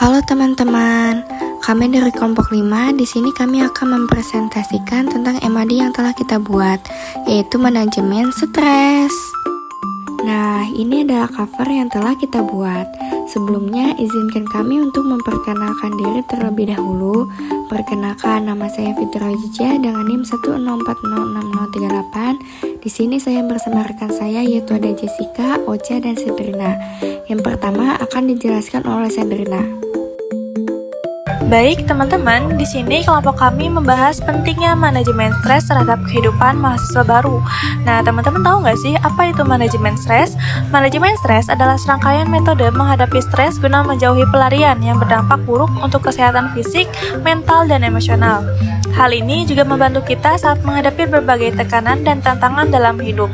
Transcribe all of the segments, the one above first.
Halo teman-teman, kami dari kelompok 5. Di sini kami akan mempresentasikan tentang MAD yang telah kita buat, yaitu manajemen stres. Nah, ini adalah cover yang telah kita buat. Sebelumnya, izinkan kami untuk memperkenalkan diri terlebih dahulu. Perkenalkan, nama saya Fitra Jija dengan NIM 104066038. Di sini saya bersama rekan saya yaitu ada Jessica, Ocha, dan Sabrina. Yang pertama akan dijelaskan oleh Sabrina. Baik teman-teman, di sini kelompok kami membahas pentingnya manajemen stres terhadap kehidupan mahasiswa baru. Nah, teman-teman tahu nggak sih apa itu manajemen stres? Manajemen stres adalah serangkaian metode menghadapi stres guna menjauhi pelarian yang berdampak buruk untuk kesehatan fisik, mental, dan emosional. Hal ini juga membantu kita saat menghadapi berbagai tekanan dan tantangan dalam hidup.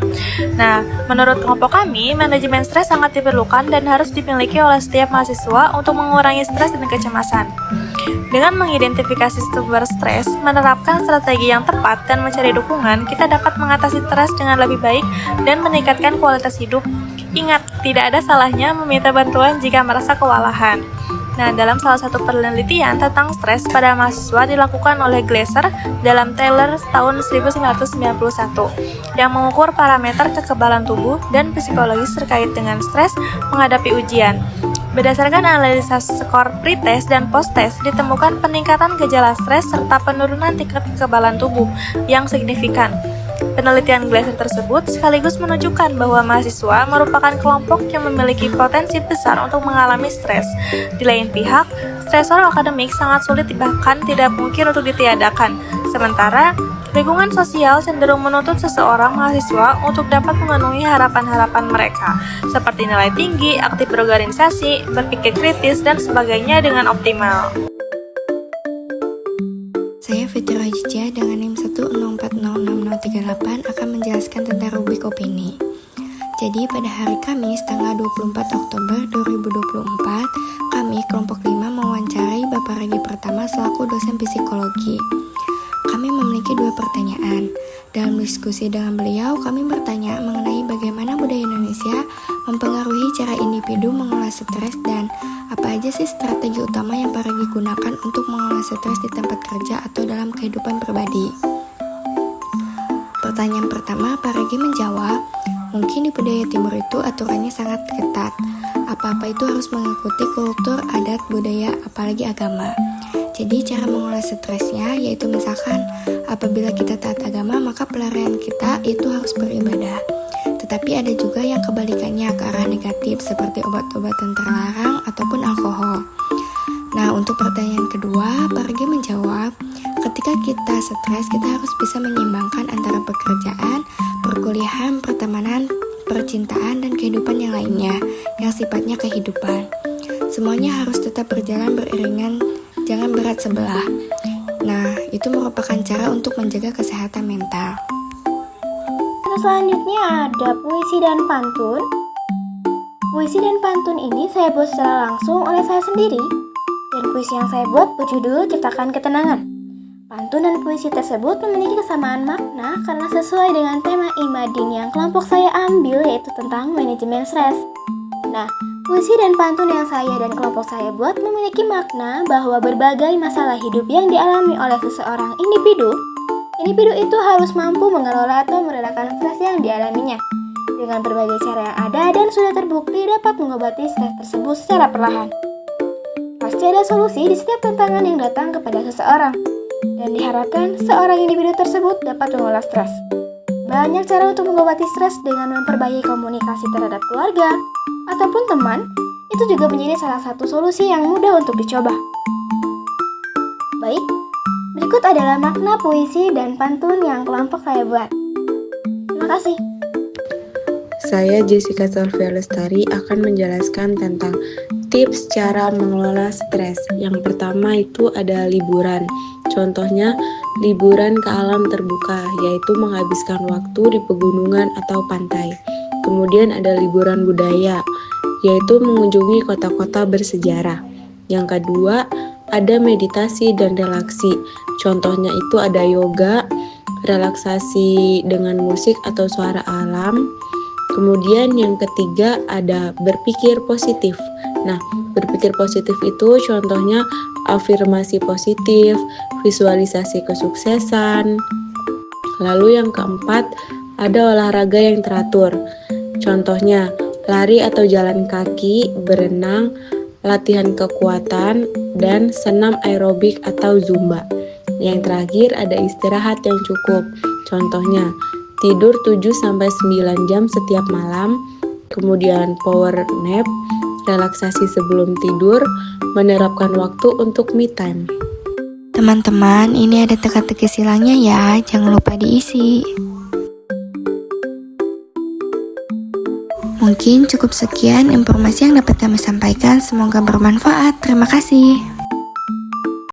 Nah, menurut kelompok kami, manajemen stres sangat diperlukan dan harus dimiliki oleh setiap mahasiswa untuk mengurangi stres dan kecemasan. Dengan mengidentifikasi sumber stres, menerapkan strategi yang tepat, dan mencari dukungan, kita dapat mengatasi stres dengan lebih baik dan meningkatkan kualitas hidup. Ingat, tidak ada salahnya meminta bantuan jika merasa kewalahan. Nah, dalam salah satu penelitian tentang stres pada mahasiswa dilakukan oleh Glaser dalam Taylor tahun 1991 yang mengukur parameter kekebalan tubuh dan psikologis terkait dengan stres menghadapi ujian. Berdasarkan analisa skor pretest dan posttest, ditemukan peningkatan gejala stres serta penurunan tingkat kekebalan tubuh yang signifikan. Penelitian Glaser tersebut sekaligus menunjukkan bahwa mahasiswa merupakan kelompok yang memiliki potensi besar untuk mengalami stres. Di lain pihak, stresor akademik sangat sulit bahkan tidak mungkin untuk ditiadakan. Sementara, lingkungan sosial cenderung menuntut seseorang mahasiswa untuk dapat memenuhi harapan-harapan mereka, seperti nilai tinggi, aktif berorganisasi, berpikir kritis, dan sebagainya dengan optimal. Saya Fitra Jija dengan NIM 104066038 akan menjelaskan tentang rubrik opini. Jadi pada hari Kamis tanggal 24 Oktober 2024, kami kelompok 5 mewawancarai Bapak Regi Pertama selaku dosen psikologi. Kami memiliki 2 pertanyaan. Dalam diskusi dengan beliau, kami bertanya mengenai bagaimana budaya Indonesia mempengaruhi cara individu mengelola stres dan apa aja sih strategi utama yang Pak Regi gunakan untuk mengelola stres di tempat kerja atau dalam kehidupan pribadi. Pertanyaan pertama, Pak Regi menjawab, mungkin di budaya timur itu aturannya sangat ketat. Apa-apa itu harus mengikuti kultur, adat, budaya, apalagi agama. Jadi cara mengelola stresnya yaitu misalkan apabila kita taat agama maka pelarian kita itu harus beribadah. Tetapi ada juga yang kebalikannya ke arah negatif seperti obat-obatan terlarang ataupun alkohol. Nah, untuk pertanyaan kedua, Pak Regi menjawab, ketika kita stres kita harus bisa menyeimbangkan antara pekerjaan, perkuliahan, pertemanan, percintaan, dan kehidupan yang lainnya yang sifatnya kehidupan. Semuanya harus tetap berjalan beriringan, jangan berat sebelah. Nah, itu merupakan cara untuk menjaga kesehatan mental. Selanjutnya ada puisi dan pantun. Puisi dan pantun ini saya buat secara langsung oleh saya sendiri. Dan puisi yang saya buat berjudul Ciptakan Ketenangan. Pantun dan puisi tersebut memiliki kesamaan makna karena sesuai dengan tema IMADin yang kelompok saya ambil yaitu tentang manajemen stres. Nah, puisi dan pantun yang saya dan kelompok saya buat memiliki makna bahwa berbagai masalah hidup yang dialami oleh seseorang individu itu harus mampu mengelola atau meredakan stres yang dialaminya dengan berbagai cara yang ada dan sudah terbukti dapat mengobati stres tersebut secara perlahan. Pasti ada solusi di setiap tantangan yang datang kepada seseorang dan diharapkan seorang individu tersebut dapat mengelola stres. Banyak cara untuk mengobati stres dengan memperbaiki komunikasi terhadap keluarga ataupun teman, itu juga menjadi salah satu solusi yang mudah untuk dicoba. Baik, berikut adalah makna puisi dan pantun yang kelompok saya buat. Terima kasih. Saya Jessica Sylvia Lestari akan menjelaskan tentang tips cara mengelola stres. Yang pertama itu ada liburan. Contohnya, liburan ke alam terbuka, yaitu menghabiskan waktu di pegunungan atau pantai. Kemudian ada liburan budaya, yaitu mengunjungi kota-kota bersejarah. Yang kedua, ada meditasi dan relaksi. Contohnya itu ada yoga, relaksasi dengan musik atau suara alam. Kemudian yang ketiga ada berpikir positif. Nah, berpikir positif itu contohnya afirmasi positif, visualisasi kesuksesan. Lalu yang keempat, ada olahraga yang teratur. Contohnya, lari atau jalan kaki, berenang, latihan kekuatan, dan senam aerobik atau zumba. Yang terakhir ada istirahat yang cukup. Contohnya, tidur 7-9 jam setiap malam, kemudian power nap, relaksasi sebelum tidur, menerapkan waktu untuk me time. Teman-teman, ini ada teka-teki silangnya ya, jangan lupa diisi. Mungkin cukup sekian informasi yang dapat kami sampaikan, semoga bermanfaat. Terima kasih.